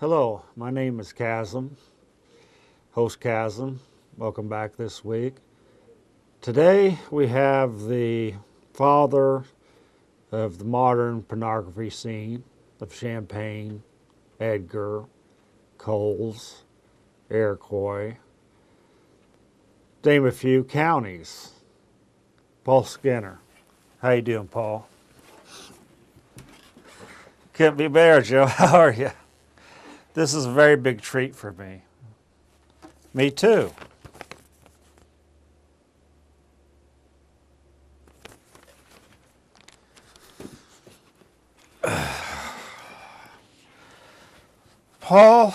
Hello, my name is Chasm, host Chasm. Welcome back this week. Today we have the father of the modern pornography scene of Champaign, Edgar, Coles, Iroquois, name a few counties. Paul Skinner. How you doing, Paul? Couldn't be better, Joe. How are you? This is a very big treat for me. Me too. Paul,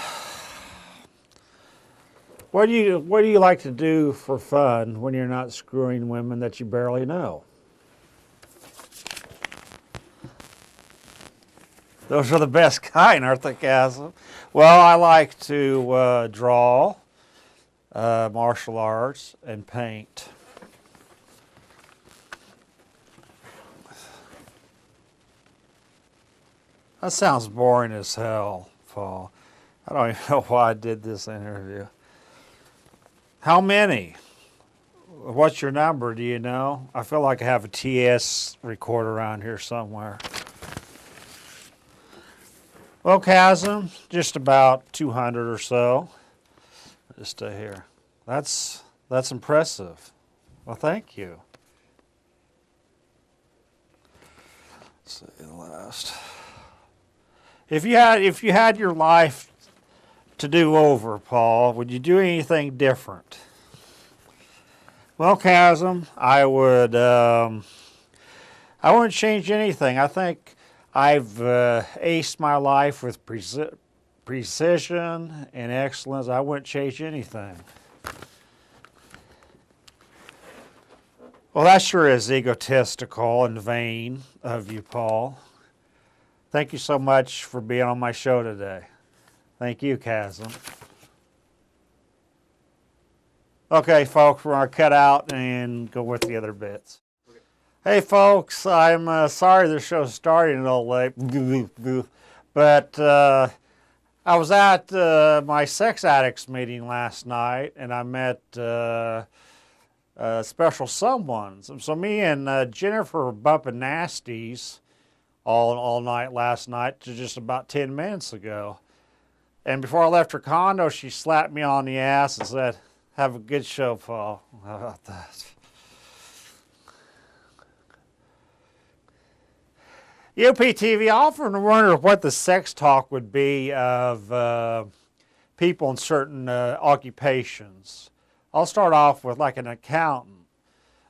what do you like to do for fun when you're not screwing women that you barely know? Those are the best kind, aren't they, Chasm? Well, I like to draw, martial arts, and paint. That sounds boring as hell, Paul. I don't even know why I did this interview. How many? What's your number, do you know? I feel like I have a TS recorder around here somewhere. Well, Chasm, just about 200 or so. Just here. That's impressive. Well, thank you. Let's see the last. If you had your life to do over, Paul, would you do anything different? Well, Chasm, I wouldn't change anything. I think I've aced my life with precision and excellence. I wouldn't change anything. Well, that sure is egotistical and vain of you, Paul. Thank you so much for being on my show today. Thank you, Chasm. Okay, folks, we're going to cut out and go with the other bits. Hey, folks, I'm sorry the show's starting a little late, but I was at my sex addicts meeting last night, and I met special someone. So me and Jennifer were bumping nasties all night last night to just about 10 minutes ago. And before I left her condo, she slapped me on the ass and said, "Have a good show, Paul." How about that? UPTV, I often wonder what the sex talk would be of people in certain occupations. I'll start off with like an accountant.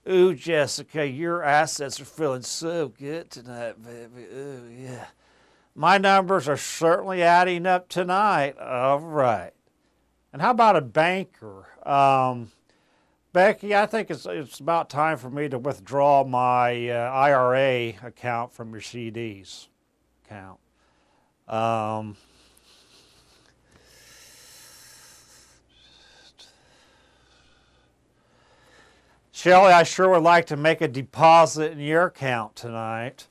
"Ooh, Jessica, your assets are feeling so good tonight, baby. Ooh, yeah. My numbers are certainly adding up tonight." All right. And how about a banker? "Becky, I think it's about time for me to withdraw my IRA account from your CDs account." "Shelley, I sure would like to make a deposit in your account tonight."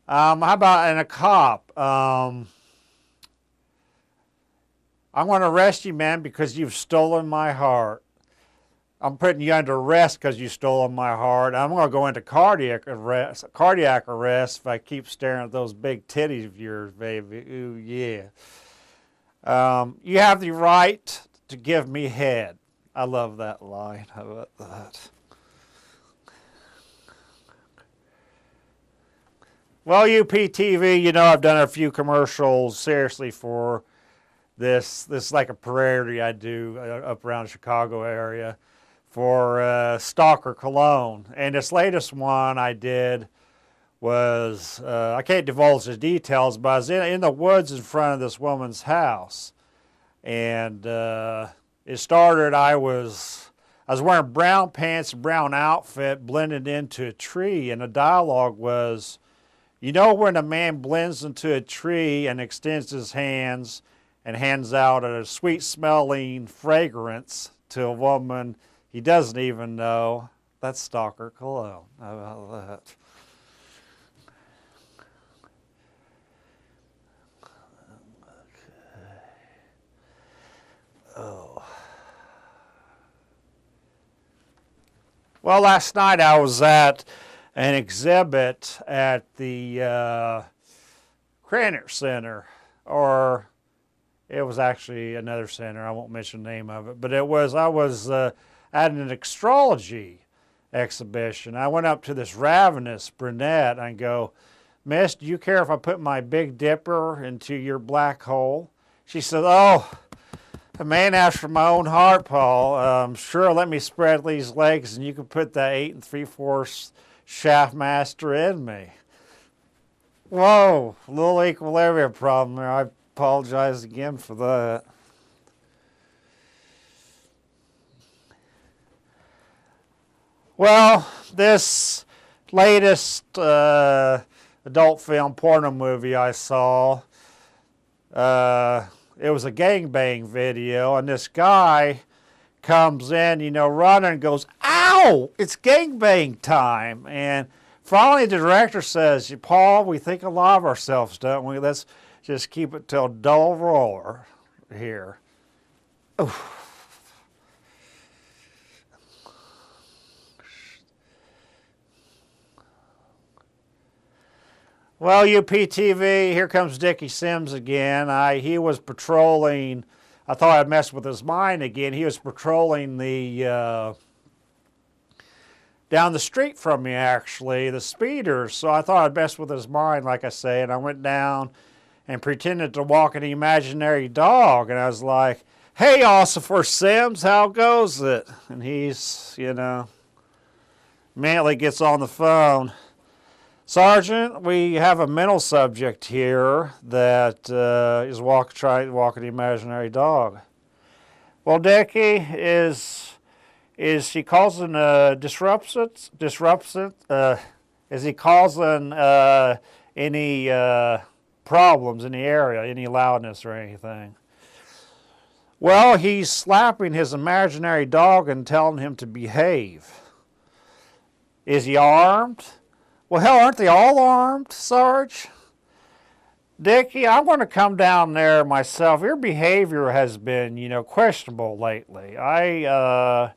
How about a cop? "I'm going to arrest you, man, because you've stolen my heart. I'm putting you under arrest because you stole my heart. I'm going to go into cardiac arrest if I keep staring at those big titties of yours, baby. Ooh, yeah. You have the right to give me head." I love that line. How about that? Well, UPTV, you know I've done a few commercials seriously for this like a parody I do up around the Chicago area for Stalker Cologne. And this latest one I did was, I can't divulge the details, but I was in the woods in front of this woman's house. And it started, I was wearing brown pants, brown outfit, blended into a tree. And the dialogue was, "You know when a man blends into a tree and extends his hands and hands out a sweet-smelling fragrance to a woman he doesn't even know? That's Stalker Cologne." How about that? Well, last night I was at an exhibit at the Cranner Center, or it was actually another center. I won't mention the name of it, but I was at an astrology exhibition. I went up to this ravenous brunette and go, "Miss, do you care if I put my Big Dipper into your black hole?" She said, "Oh, a man after my own heart, Paul. Sure, let me spread these legs and you can put that 8 3/4 shaft master in me." Whoa, a little equilibrium problem there. I apologize again for that. Well, this latest adult film porno movie I saw, it was a gangbang video, and this guy comes in, running and goes, "Ow, it's gangbang time." And finally the director says, "Paul, we think a lot of ourselves, don't we? Let's just keep it till dull roar here." Oof. Well, UPTV, here comes Dickey Simms again. He was patrolling, I thought I'd messed with his mind again. He was patrolling the, down the street from me actually, the speeders. So I thought I'd mess with his mind, like I say, and I went down and pretended to walk an imaginary dog. And I was like, "Hey, Officer Simms, how goes it?" And he's, immediately gets on the phone. "Sergeant, we have a mental subject here that is trying to walk an imaginary dog." "Well, Dickey, is he causing disruptions? Is he causing any problems in the area, any loudness or anything?" "Well, he's slapping his imaginary dog and telling him to behave." "Is he armed?" "Well, hell, aren't they all armed, Sarge?" "Dickey, I'm going to come down there myself. Your behavior has been, questionable lately. And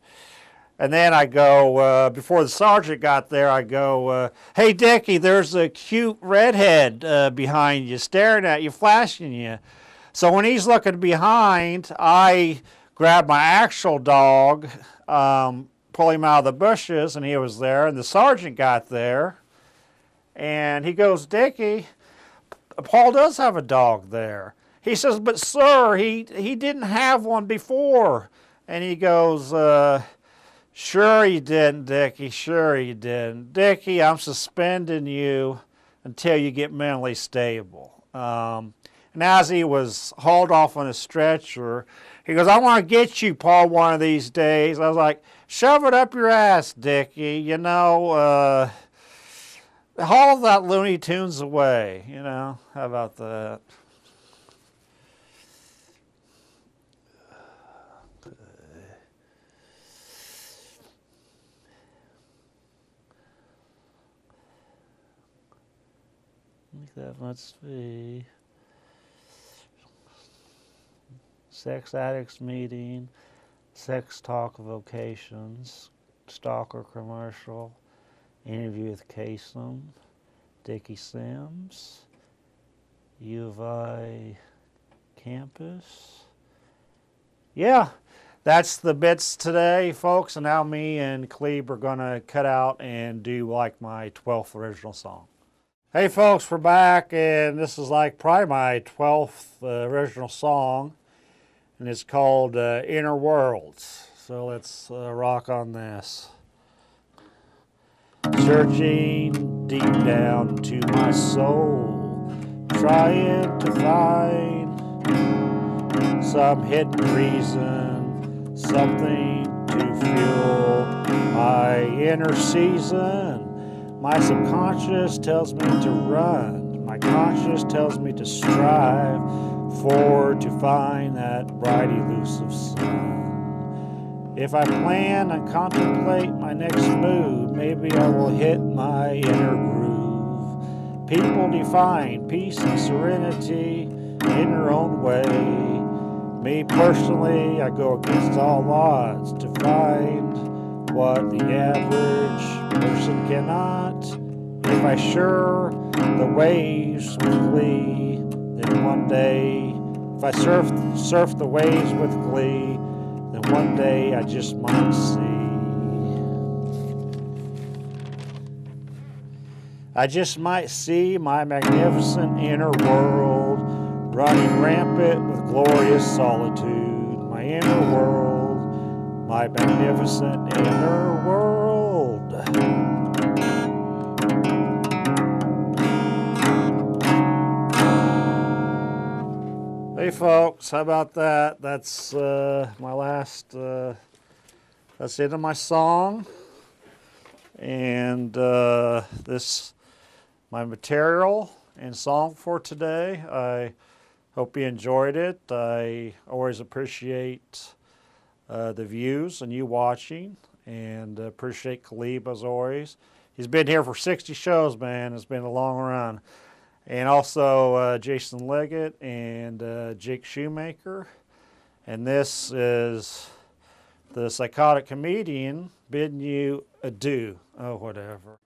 then I go, before the sergeant got there, I go, "Hey, Dickey, there's a cute redhead behind you, staring at you, flashing you." So when he's looking behind, I grab my actual dog, pull him out of the bushes, and he was there, and the sergeant got there. And he goes, "Dickey, Paul does have a dog there." He says, "But sir, he didn't have one before." And he goes, "Sure he didn't, Dickey, sure he didn't. Dickey, I'm suspending you until you get mentally stable." And as he was hauled off on a stretcher, he goes, "I want to get you, Paul, one of these days." I was like, "Shove it up your ass, Dickey, haul that Looney Tunes away, How about that? I think that must be sex addicts meeting, sex talk vocations, stalker commercial, interview with Kasem, Dickey Simms, U of I campus. Yeah, that's the bits today, folks. And now me and Cleve are going to cut out and do like my 12th original song. Hey, folks, we're back, and this is like probably my 12th original song, and it's called Inner Worlds. So let's rock on this. Searching deep down to my soul, trying to find some hidden reason, something to fuel my inner season. My subconscious tells me to run, my conscious tells me to strive forward to find that bright elusive sun. If I plan and contemplate my next move, maybe I will hit my inner groove. People define peace and serenity in their own way. Me personally, I go against all odds to find what the average person cannot. If I surf the waves with glee, then one day, if I surf the waves with glee, then one day I just might see. I just might see my magnificent inner world running rampant with glorious solitude. My inner world, my magnificent inner world. Hey folks, how about that? That's my last, that's the end of my song. And this, my material and song for today. I hope you enjoyed it. I always appreciate the views and you watching, and appreciate Khalib as always. He's been here for 60 shows, man. It's been a long run. And also Jason Leggett and Jake Shoemaker. And this is the Psychotic Comedian bidding you adieu. Oh, whatever.